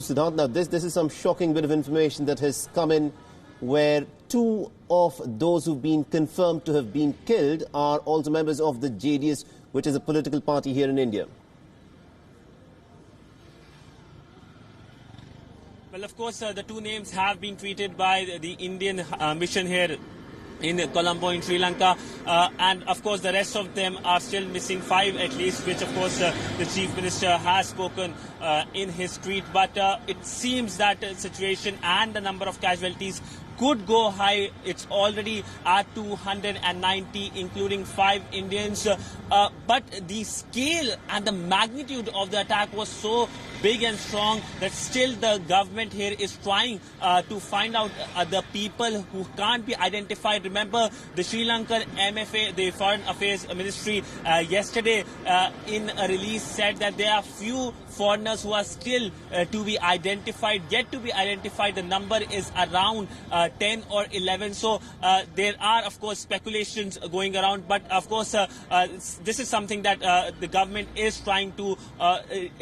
Siddharth, now this is some shocking bit of information that has come in, where two of those who've been confirmed to have been killed are also members of the JDS, which is a political party here in India. Well, of course, the two names have been tweeted by the Indian mission here in Colombo in Sri Lanka, and of course the rest of them are still missing, 5 at least, which of course the Chief Minister has spoken in his tweet. But it seems that the situation and the number of casualties could go high. It's already at 290, including 5 Indians. But the scale and the magnitude of the attack was so big and strong that still the government here is trying to find out the people who can't be identified. Remember, the Sri Lankan MFA, the Foreign Affairs Ministry, yesterday in a release said that there are few foreigners who are still to be identified, yet to be identified. The number is around 10 or 11. So there are, of course, speculations going around. But, of course, this is something that the government is trying to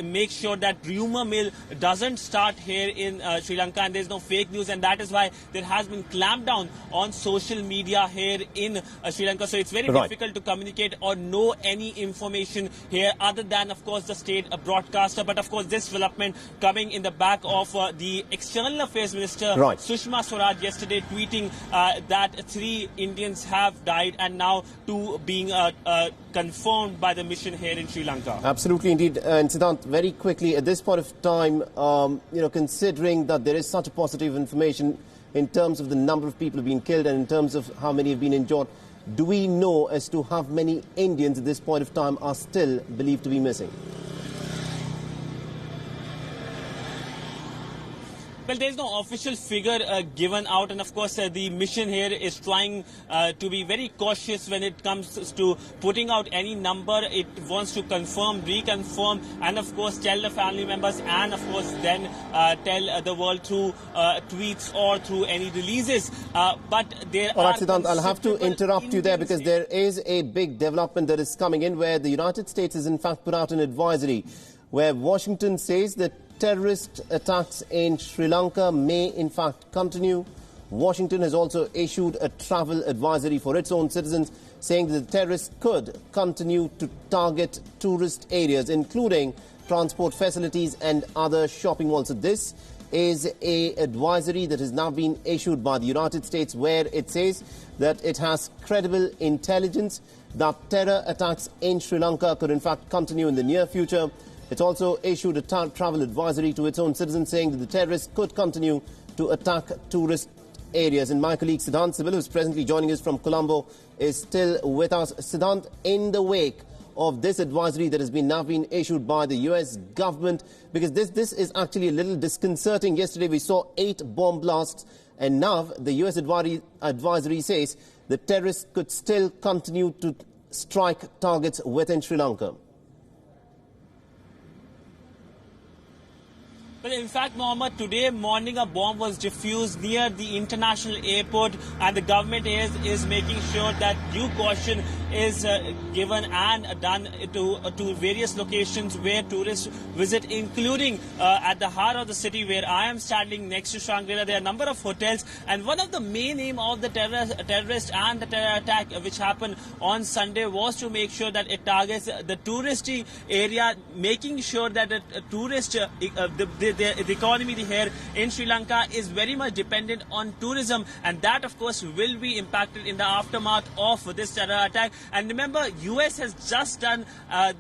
make sure that rumor mill doesn't start here in Sri Lanka, and there's no fake news. And that is why there has been clamped down on social media here in Sri Lanka. So it's very difficult to communicate or know any information here other than, of course, the state broadcaster. But, of course, this development coming in the back of the External Affairs Minister, Sushma Swaraj, yesterday tweeting that 3 Indians have died and now 2 being confirmed by the mission here in Sri Lanka. Absolutely, indeed. And Siddharth, very quickly, at this point of time, considering that there is such a positive information in terms of the number of people who have been killed and in terms of how many have been injured, do we know as to how many Indians at this point of time are still believed to be missing? Well, there is no official figure given out, and of course the mission here is trying to be very cautious when it comes to putting out any number. It wants to confirm, reconfirm, and of course tell the family members, and of course then tell the world through tweets or through any releases. But there All right, Siddharth, I'll have to interrupt you there because there is a big development that is coming in, where the United States has in fact put out an advisory where Washington says that terrorist attacks in Sri Lanka may in fact continue. Washington has also issued a travel advisory for its own citizens, saying that the terrorists could continue to target tourist areas, including transport facilities and other shopping malls. So this is an advisory that has now been issued by the United States, where it says that it has credible intelligence that terror attacks in Sri Lanka could in fact continue in the near future. It's also issued a travel advisory to its own citizens, saying that the terrorists could continue to attack tourist areas. And my colleague Siddharth Sibil, who is presently joining us from Colombo, is still with us. Siddharth, in the wake of this advisory that has now been issued by the US government, because this is actually a little disconcerting. Yesterday we saw 8 bomb blasts, and now the US advisory says the terrorists could still continue to strike targets within Sri Lanka. Well, in fact, Mohammed, today morning a bomb was defused near the international airport, and the government is making sure that due caution is given and done to various locations where tourists visit, including at the heart of the city where I am standing next to Shangri-La. There are a number of hotels, and one of the main aim of the terrorist and the terror attack which happened on Sunday was to make sure that it targets the touristy area, making sure that the tourist the economy here in Sri Lanka is very much dependent on tourism, and that of course will be impacted in the aftermath of this terror attack. And remember, US has just done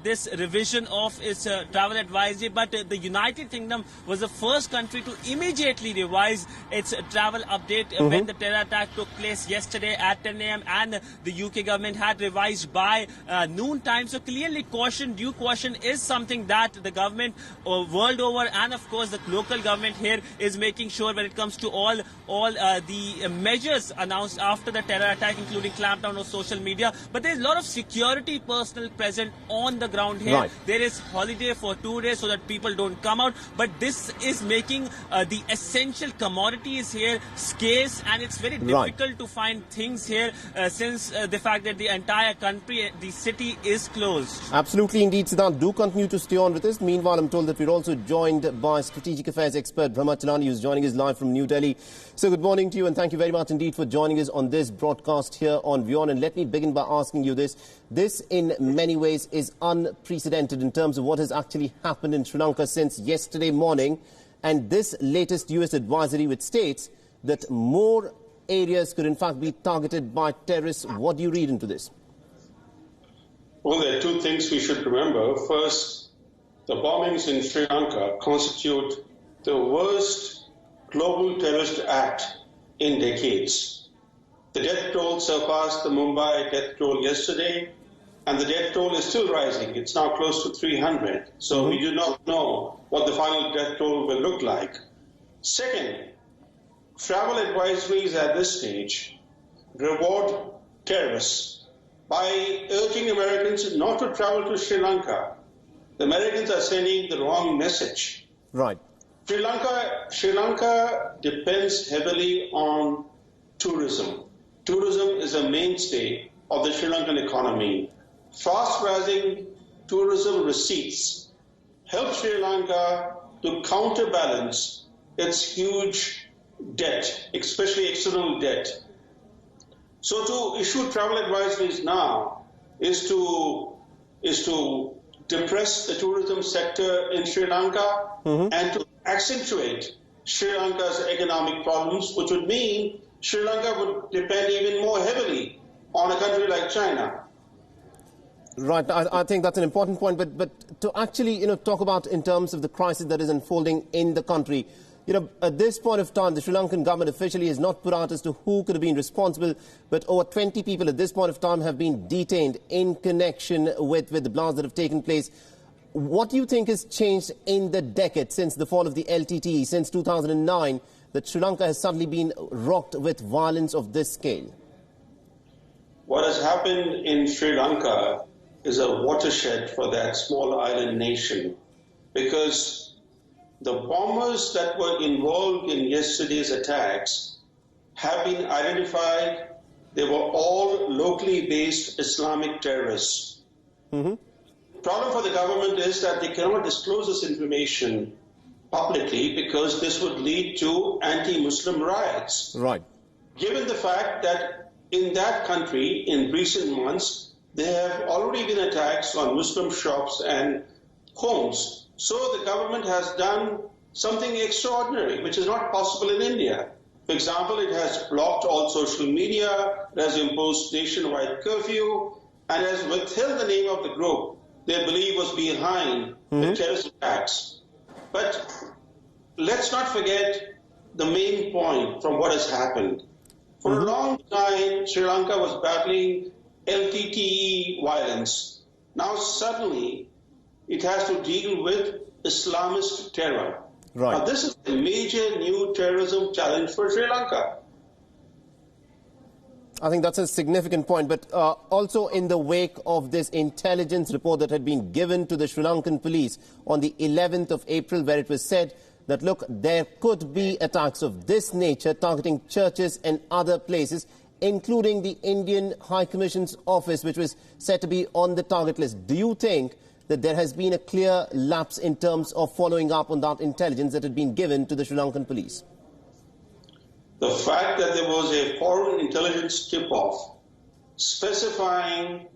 this revision of its travel advisory, but the United Kingdom was the first country to immediately revise its travel update when the terror attack took place yesterday at 10 a.m. and the UK government had revised by noon time. So clearly due caution is something that the government world over, and of course the local government here is making sure when it comes to all the measures announced after the terror attack, including clampdown on social media. But there is a lot of security personnel present on the ground here. Right. There is holiday for 2 days so that people don't come out. But this is making the essential commodities here scarce, and it's very difficult to find things here since the fact that the entire country, the city is closed. Absolutely indeed, Siddhant. Do continue to stay on with us. Meanwhile, I'm told that we're also joined by strategic affairs expert Brahma Chalani, who's joining us live from New Delhi. So good morning to you, and thank you very much indeed for joining us on this broadcast here on WION. And let me begin by asking you this. This, in many ways, is unprecedented in terms of what has actually happened in Sri Lanka since yesterday morning. And this latest US advisory which states that more areas could in fact be targeted by terrorists. What do you read into this? Well, there are two things we should remember. First, the bombings in Sri Lanka constitute the worst global terrorist act in decades. The death toll surpassed the Mumbai death toll yesterday, and the death toll is still rising. It's now close to 300. So we do not know what the final death toll will look like. Second, travel advisories at this stage reward terrorists by urging Americans not to travel to Sri Lanka. The Americans are sending the wrong message. Right. Sri Lanka depends heavily on tourism. Tourism is a mainstay of the Sri Lankan economy. Fast-rising tourism receipts help Sri Lanka to counterbalance its huge debt, especially external debt. So to issue travel advisories now is to depress the tourism sector in Sri Lanka and to accentuate Sri Lanka's economic problems, which would mean Sri Lanka would depend even more heavily on a country like China. Right, I think that's an important point, but to actually, talk about in terms of the crisis that is unfolding in the country, at this point of time, the Sri Lankan government officially has not put out as to who could have been responsible, but over 20 people at this point of time have been detained in connection with the blasts that have taken place. What do you think has changed in the decade since the fall of the LTTE, since 2009, that Sri Lanka has suddenly been rocked with violence of this scale? What has happened in Sri Lanka is a watershed for that small island nation, because the bombers that were involved in yesterday's attacks have been identified. They were all locally based Islamic terrorists. The problem for the government is that they cannot disclose this information publicly because this would lead to anti-Muslim riots. Right. Given the fact that in that country, in recent months, there have already been attacks on Muslim shops and homes. So the government has done something extraordinary, which is not possible in India. For example, it has blocked all social media, it has imposed nationwide curfew, and has withheld the name of the group they believe was behind the terrorist attacks. But let's not forget the main point from what has happened. For a long time, Sri Lanka was battling LTTE violence. Now suddenly it has to deal with Islamist terror. Right. Now this is a major new terrorism challenge for Sri Lanka. I think that's a significant point, but also in the wake of this intelligence report that had been given to the Sri Lankan police on the 11th of April, where it was said that, look, there could be attacks of this nature targeting churches and other places, including the Indian High Commission's office, which was said to be on the target list. Do you think that there has been a clear lapse in terms of following up on that intelligence that had been given to the Sri Lankan police? The fact that there was a foreign intelligence tip-off specifying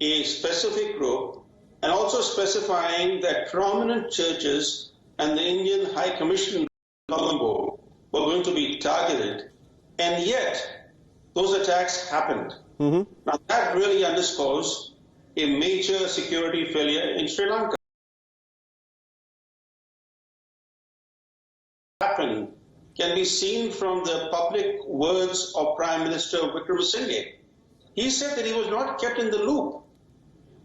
a specific group and also specifying that prominent churches and the Indian High Commission in Colombo were going to be targeted, and yet those attacks happened. Now that really underscores a major security failure in Sri Lanka. Happened can be seen from the public words of Prime Minister Wickremesinghe. He said that he was not kept in the loop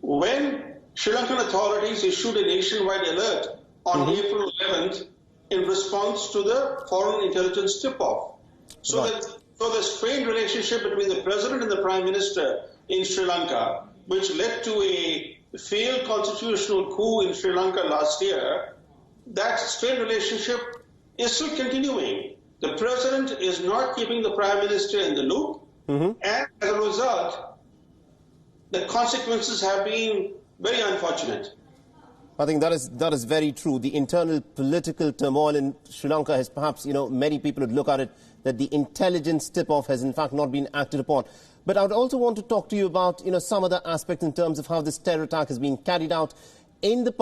when Sri Lankan authorities issued a nationwide alert on April 11th in response to the foreign intelligence tip-off. So the strained relationship between the President and the Prime Minister in Sri Lanka, which led to a failed constitutional coup in Sri Lanka last year, that strained relationship is still continuing. The president is not keeping the prime minister in the loop, and as a result, the consequences have been very unfortunate. I think that is very true. The internal political turmoil in Sri Lanka has perhaps, many people would look at it that the intelligence tip-off has in fact not been acted upon. But I would also want to talk to you about, some other aspects in terms of how this terror attack has been carried out in the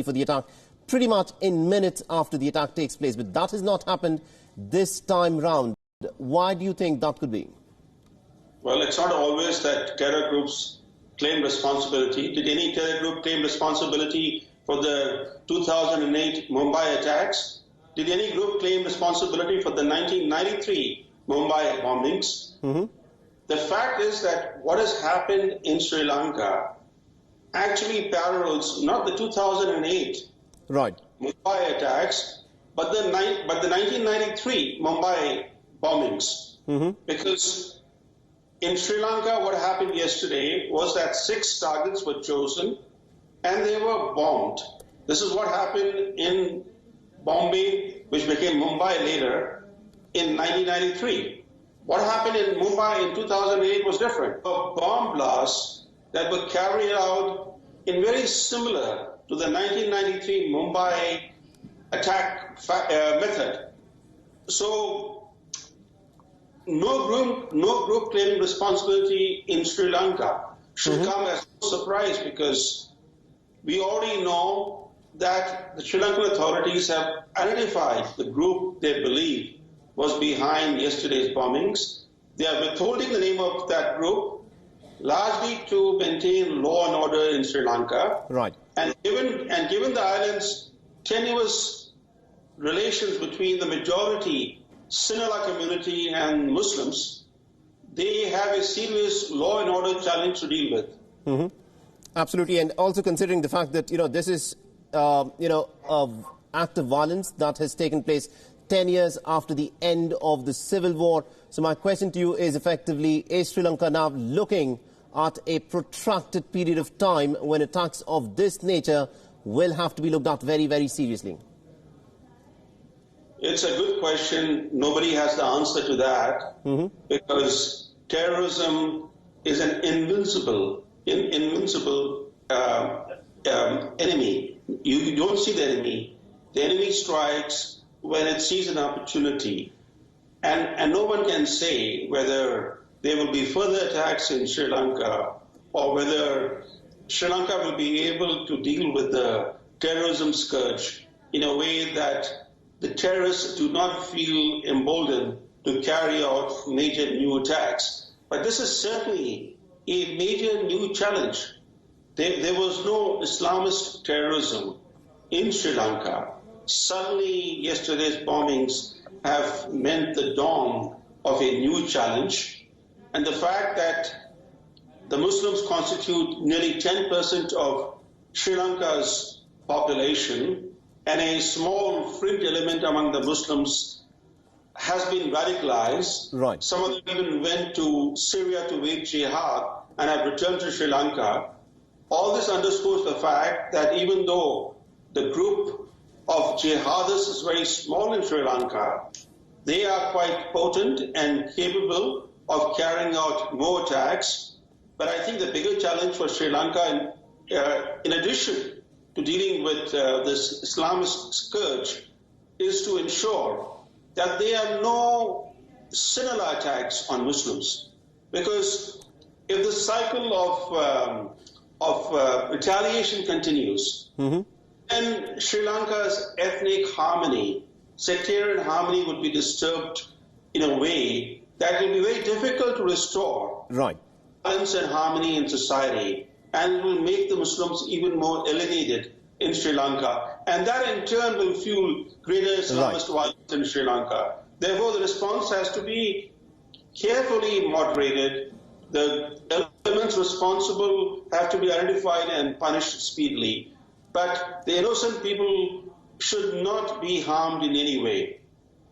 for the attack pretty much in minutes after the attack takes place. But that has not happened this time round. Why do you think that could be? Well, it's not always that terror groups claim responsibility. Did any terror group claim responsibility for the 2008 Mumbai attacks? Did any group claim responsibility for the 1993 Mumbai bombings? The fact is that what has happened in Sri Lanka actually parallels not the 2008 Mumbai attacks, but the 1993 Mumbai bombings. Because in Sri Lanka, what happened yesterday was that 6 targets were chosen and they were bombed. This is what happened in Bombay, which became Mumbai later, in 1993. What happened in Mumbai in 2008 was different. Bomb blasts that were carried out in very similar to the 1993 Mumbai attack method. So no group claiming responsibility in Sri Lanka should come as a surprise, because we already know that the Sri Lankan authorities have identified the group they believe was behind yesterday's bombings. They are withholding the name of that group largely to maintain law and order in Sri Lanka. And given the island's tenuous relations between the majority Sinhala community and Muslims, they have a serious law and order challenge to deal with. Absolutely, and also considering the fact that this is an act of violence that has taken place 10 years after the end of the civil war. So my question to you is effectively, is Sri Lanka now looking at a protracted period of time when attacks of this nature will have to be looked at very, very seriously? It's a good question. Nobody has the answer to that, because terrorism is an invincible enemy. You don't see the enemy. The enemy strikes when it sees an opportunity. And no one can say whether there will be further attacks in Sri Lanka or whether Sri Lanka will be able to deal with the terrorism scourge in a way that the terrorists do not feel emboldened to carry out major new attacks. But this is certainly a major new challenge. There was no Islamist terrorism in Sri Lanka. Suddenly, yesterday's bombings have meant the dawn of a new challenge. And the fact that the Muslims constitute nearly 10% of Sri Lanka's population, and a small fringe element among the Muslims has been radicalized. Some of them even went to Syria to wage jihad and have returned to Sri Lanka. All this underscores the fact that even though the group of jihadists is very small in Sri Lanka, they are quite potent and capable of carrying out more attacks. But I think the bigger challenge for Sri Lanka, in addition to dealing with this Islamist scourge, is to ensure that there are no Sinhala attacks on Muslims. Because if the cycle of retaliation continues, then Sri Lanka's ethnic harmony, sectarian harmony would be disturbed in a way that will be very difficult to restore balance and harmony in society, and will make the Muslims even more alienated in Sri Lanka. And that in turn will fuel greater Islamist violence in Sri Lanka. Therefore, the response has to be carefully moderated. The elements responsible have to be identified and punished speedily. But the innocent people should not be harmed in any way.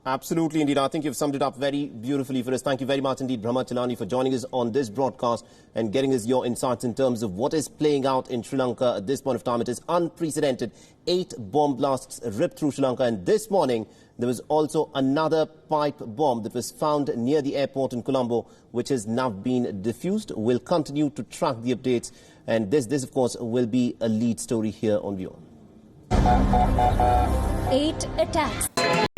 Absolutely, indeed. I think you've summed it up very beautifully for us. Thank you very much indeed, Brahma Chelani, for joining us on this broadcast and getting us your insights in terms of what is playing out in Sri Lanka at this point of time. It is unprecedented. 8 bomb blasts ripped through Sri Lanka. And this morning, there was also another pipe bomb that was found near the airport in Colombo, which has now been defused. We'll continue to track the updates. And this of course, will be a lead story here on WION. 8 attacks.